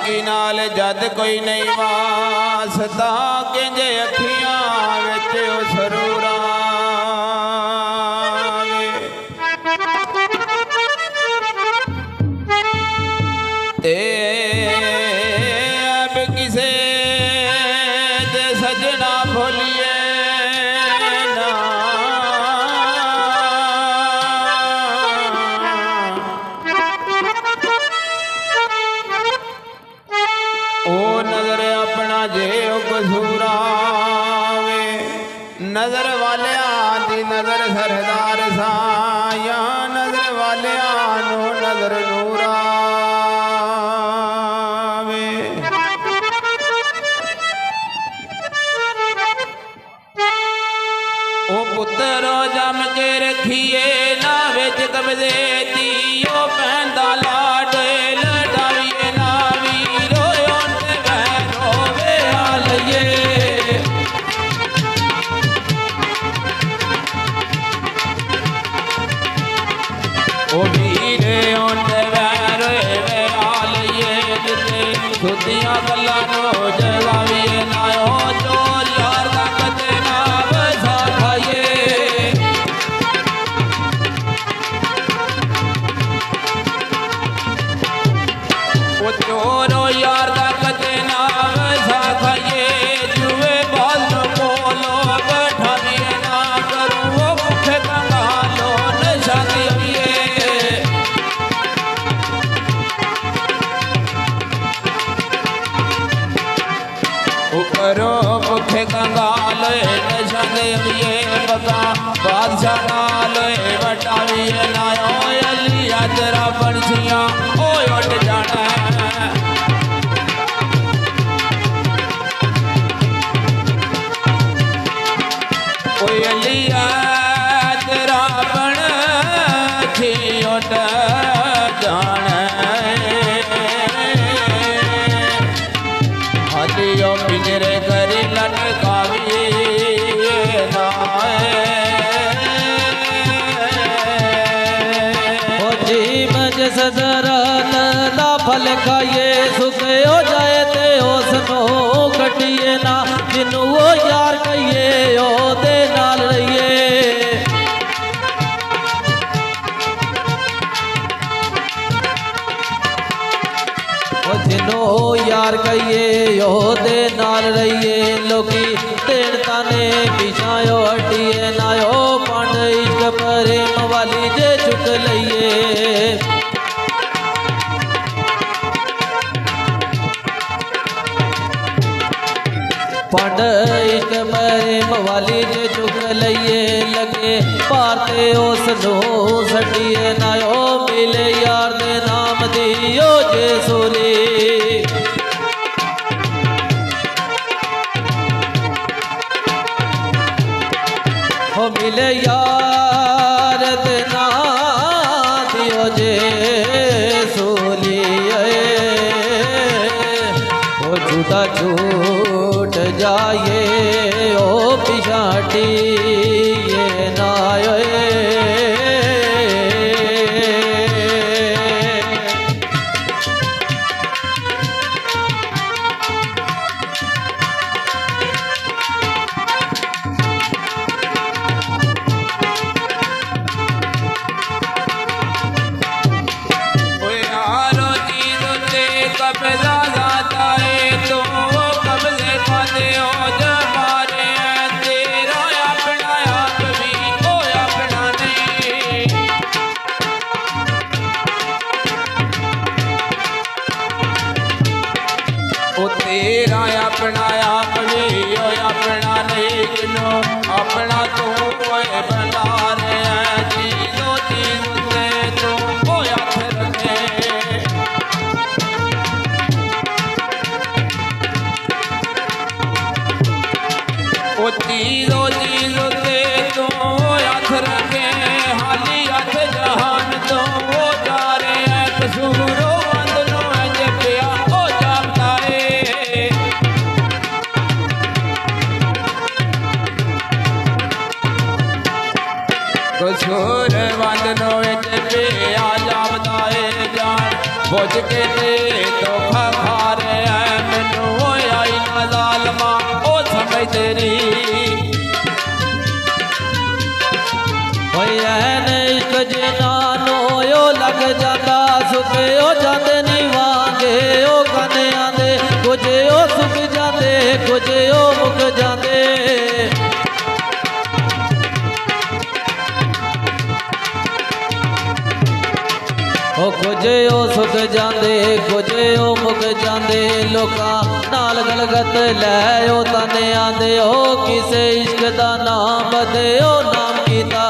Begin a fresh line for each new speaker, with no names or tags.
की नाल जद कोई नहीं वासता किंजे अखियां विच सुरूरा ते अब किसे दे सजना भूलिए ना ओ नजर अपना जे कसूरा वे नजर वालिया दी नजर सरदार साया नजर वालिया नो नजर नूरा पुत्रो जम के रखिए ना विच कबजे दियो पैंदा लाडे लडाविए ना वीरो ओंदे वैरो वे हालिए ओ वीरे ओंदे वैरो वे हालिए जिते सुधियां गल्लां नो जगाविए ना ओ जो यार दा कदे ना वसा खाइए चोरो यार का कदे ना वैसा खाइए जुए बाल बोलो बैठा भी ना करूँ वो भूखे कंगालो नशा दिए करो भूखे कंगाल नशा दिए बता बादशाह नाल बटा भी ना अली तेरा बंसियां ओ उठ जाना कोई अलिया तेरा बण थी उठ जाना हलियो पिंजरे करी लटकावी ना
सदरा ला फल खाइए सुखे हो जाए ते उसनो कटिए ना जिन्नू वो यार कहिए ओ दे नाल रहिए ओ जिन्नू यार कहिए ओ दे नाल रहिए लोकी देन ताने पिछायो हटिए ना ओ पांड इश्क प्रेम वाली जे चुक लइए पंड इश्क प्रेम वाली जे चुक लइए लगे भारते उस नो सटिए ना ओ मिले यार दे नाम दी ओ जे सूली हो मिले यार दे नाम दी ओ जे सूली ओ झूठा झूठ जाए ओ पिछाटी ये नाये
कब्जा जाता है तो वो कब्जे खाते हो जमारे तेरा अपना आप भी ओ अपना नहीं ओ तेरा अपना आप भी ओ अपना नहीं किनो अपना तो कोई बना रहे चीजों चीज से तो ओ याद रखे ओ चीजो चीज ते तो याद रखे हाली याद जहान तो वो जा रहे कसूरो अंदनो जपिया ओ जाता है कसूर वंदनो जपिया जाता है जान बुझ के ते धोखा खा रहे हैं मैनू आई ना जालमा ओ समझ तेरी
इश्क जिनानो यो लग जाता सुखे ओ जाते नहीं वांगे ओ गाने आंदे कुछ ओ सुख जाते कुछ ओ मुक जाते ओ कुछ ओ सुख जाते कुछ ओ मुक जाते लोका नाल गलगत लै ओ ताने आंदे ओ किसे इश्क दा नाम बदे ओ नाम कीता